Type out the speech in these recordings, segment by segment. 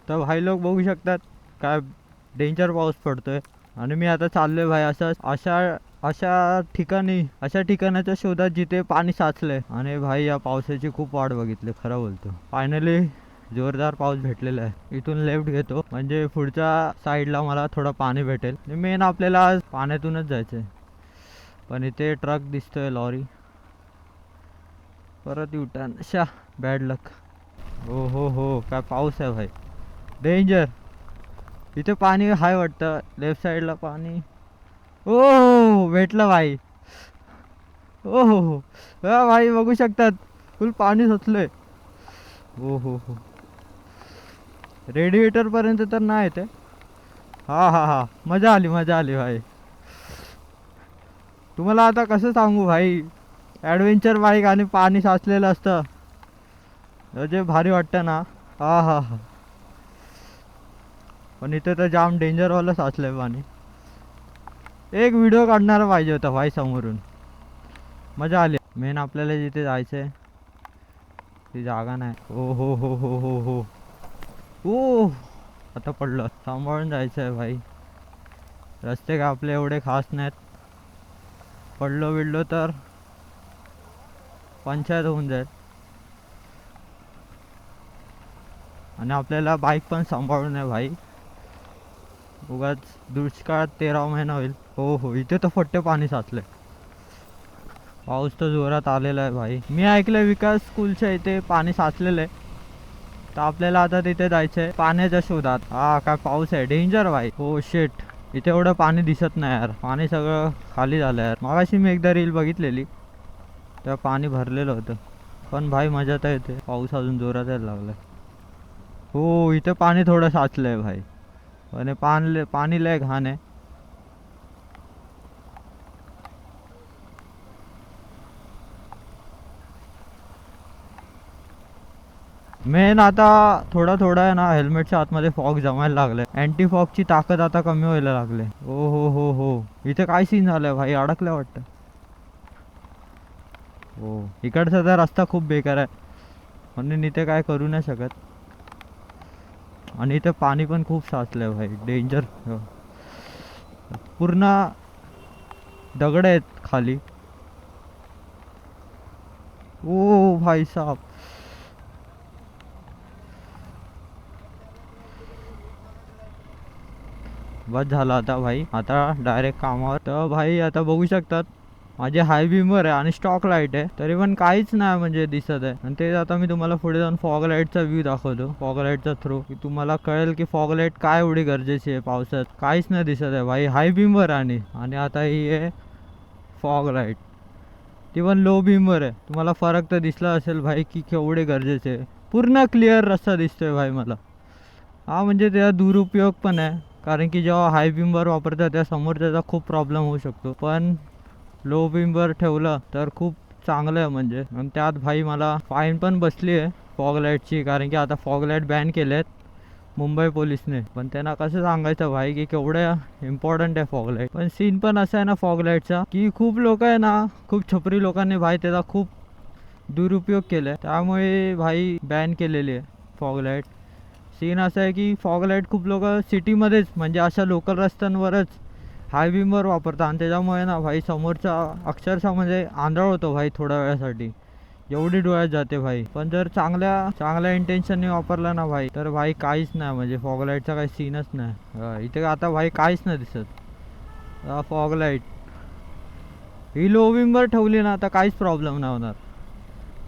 तर भाई लोक बघू शकतात काय डेंजर पाऊस पडतोय. आणि मी आता चाललोय भाई असं अशा अशा ठिकाणाच्या शोधात जिथे पाणी साचलंय. आणि भाई या पावसाची खूप वाट बघितली खरं बोलतो. फायनली जोरदार पाऊस भेटलेला आहे. इथून लेफ्ट घेतो म्हणजे पुढच्या साईडला मला थोडं पाणी भेटेल. मेन आपल्याला आज पाण्यातूनच जायचंय. पण इथे ट्रक दिसतोय, लॉरी. परत युटर्न. शा बॅड लक. हो काय पाऊस आहे भाई, डेंजर. इथे पाणी हाय वाटतं लेफ्ट साईडला पाणी. ओ भेटलं भाई. हो हा भाई बघू शकतात फुल पाणी साचलंय. हो रेडिएटर पर्यंत तर नाही येते. हा मजा आली भाई. तुम्हाला आता कसं सांगू भाई, ॲडव्हेंचर बाईक आणि पाणी साचलेलं असतं जे भारी वाटतं ना. हा पण इथे तर जाम डेंजरवालं साचलंय पाणी. एक व्हिडिओ काढणारा पाहिजे होता भाई समोरून. मजा आली. मेन आपल्याला जिथे जायचंय ती जागा नाही. हो ओ आता पडलं. सांभाळून जायचं आहे भाई. रस्ते का आपले एवढे खास नाहीत. पडलो बिडलो तर पंचायत होऊन जाईल. आणि आपल्याला बाईक पण सांभाळून आहे भाई. उगाच दुष्काळात 13 महिना होईल. हो इथे तर फट्टे पाणी साचले. पाऊस तर जोरात आलेला आहे भाई. मी ऐकलंय विकास स्कूलच्या इथे पाणी साचलेलं आहे. तर आपल्याला आता तिथे जायचंय पाण्याच्या शोधात. हा काय पाऊस आहे डेंजर भाई. हो शेट, इथे एवढं पाणी दिसत नाही यार. पाणी सगळं खाली झालं यार. मगाशी मी एकदा रील बघितलेली तेव्हा पाणी भरलेलं होतं. पण भाई मजा तर येते. पाऊस अजून जोरात यायला लागलाय. हो इथे पाणी थोडं साचलंय भाई. आणि पाणी लय घाण आहे. मेन आता थोडा आहे ना, हेल्मेटच्या आतमध्ये फॉग जमायला लागलाय. अँटी फॉगची ताकद आता कमी व्हायला लागले. हो इथे काय सीन झालाय भाई, अडकलं वाटतं. हो इकडचा तर रस्ता खूप बेकार आहे म्हणून इथे काय करू नाही शकत. आणि इथे पाणी पण खूप साचलंय भाई, डेंजर. पूर्ण दगड आहेत खाली. ओ भाई साहब. बस झालं आता भाई. आता डायरेक्ट कामावर. तर भाई आता बघू शकतात माझे हाय बीमवर आहे आणि स्टॉक लाईट आहे तरी पण काहीच नाही म्हणजे दिसत आहे. आणि ते आता मी तुम्हाला पुढे जाऊन फॉग लाईटचा व्ह्यू दाखवतो फॉग लाईटचा थ्रू, की तुम्हाला कळेल की फॉग लाईट काय एवढी गरजेची आहे पावसात. काहीच नाही दिसत आहे भाई हाय बीमवर. आणि आता ही आहे फॉग लाईट, ती पण लो बीमवर आहे. तुम्हाला फरक तर दिसला असेल भाई की केवढे गरजेचे आहे. पूर्ण क्लिअर रस्ता दिसतोय भाई मला. हा म्हणजे त्याचा दुरुपयोग पण आहे, कारण की जेव्हा हाय बीमवर वापरतात त्या समोर त्याचा खूप प्रॉब्लेम होऊ शकतो. पण लो बीमवर ठेवलं तर खूप चांगलं आहे म्हणजे. आणि त्यात भाई मला फाईन पण बसली आहे फॉग लाईटची, कारण की आता फॉग लाईट बॅन केले आहेत मुंबई पोलिसने. पण त्यांना कसं सांगायचं भाई की केवढं इम्पॉर्टंट आहे फॉग लाईट. पण सीन पण असा आहे ना फॉग लाईटचा, की खूप लोक आहे ना, खूप छपरी लोकांनी भाई त्याचा खूप दुरुपयोग केला आहे. त्यामुळे भाई बॅन केलेली आहे फॉग लाईट. सीन असं आहे की फॉग लाईट खूप लोक सिटीमध्येच म्हणजे अशा लोकल रस्त्यांवरच हाय बीमवर वापरतात. आणि त्याच्यामुळे ना भाई समोरचा अक्षरशः म्हणजे आंधळ होतो भाई थोड्या वेळासाठी, एवढी डोळ्यात जाते भाई. पण जर चांगल्या इंटेन्शनने वापरला ना भाई तर भाई काहीच नाही म्हणजे फॉग लाईटचा काही सीनच नाही. इथे आता भाई काहीच नाही दिसत. फॉग लाईट ही लो बीमवर ठेवली ना तर काहीच प्रॉब्लेम नाही होणार.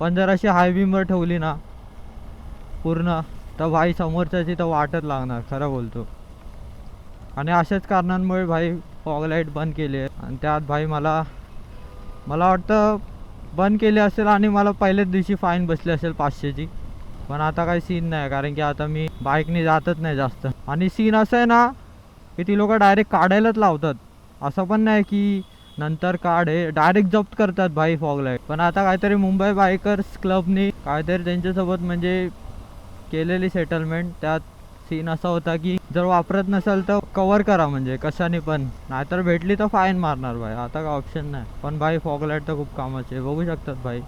पण जर अशी हाय बीमवर ठेवली ना पूर्ण, तर भाई समोरच्याची तर वाटच लागणार खरं बोलतो. आणि अशाच कारणांमुळे भाई फॉग लाईट बंद केली आहे. आणि त्यात भाई मला वाटतं बंद केली असेल आणि मला पहिल्याच दिवशी फाईन बसली असेल 500ची. पण आता काही सीन नाही, कारण की आता मी बाईकने जातच नाही जास्त. आणि सीन असं आहे ना की ती लोक डायरेक्ट काढायलाच लावतात. असं पण नाही की नंतर काढे, डायरेक्ट जप्त करतात भाई फॉग लाईट. पण आता काहीतरी मुंबई बायकर्स क्लबनी काहीतरी त्यांच्यासोबत म्हणजे केलेली सेटलमेंट. त्यात सीन असा होता की जर वापरत नसेल तर कवर करा म्हणजे कशाने पण, नाहीतर भेटली तर फाईन मारणार भाई. आता काय ऑप्शन नाही. पण भाई फॉग लाईट तर खूप कामाचे बघू शकतात भाई.